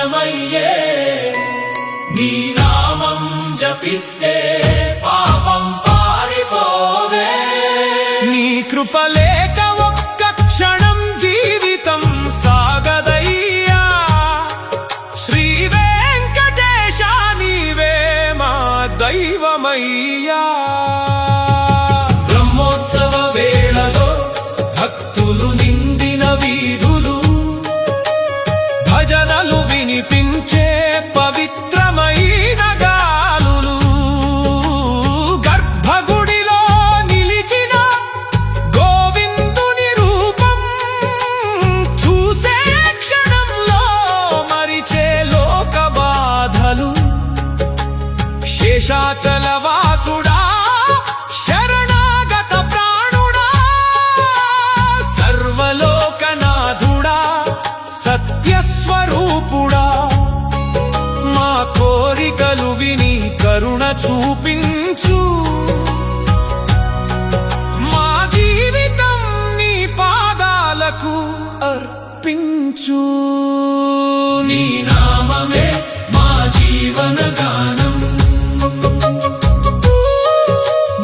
పుణ్యమయ్యే నీ నామం జపిస్తే పాపం పారిపోవే నీ కృపలేక ఒక్క క్షణం జీవితం సాగదయ్యా శ్రీ వెంకటేశ నీవే మా దైవమయ్యా బ్రహ్మోత్సవ వేళలో భక్తులు నిండిన వీధులు భజనలు వినిపించే పవిత్రమైన గాలులు గర్భగుడిలో నిలిచిన గోవిందుని రూపం చూసే క్షణంలో మరిచే లోక బాధలు శేషాచలవాసుడా శరణాగత ప్రాణుడా సర్వలోకనాథుడా సత్యస్వరూపుడా మా కోరికలు విని కరుణ చూపించు మా జీవితం నీ పాదాలకు అర్పించు నీ నామమే మా జీవన గానం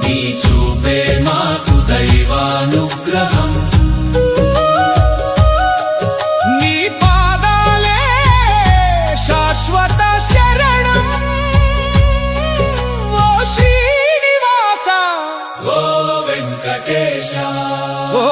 నీ చూపే మాకు దైవానుగ్రహం నీ పాదాలే శాశ్వత శరణం ఓ శ్రీనివాస ఓ వెంకటేశ ఓ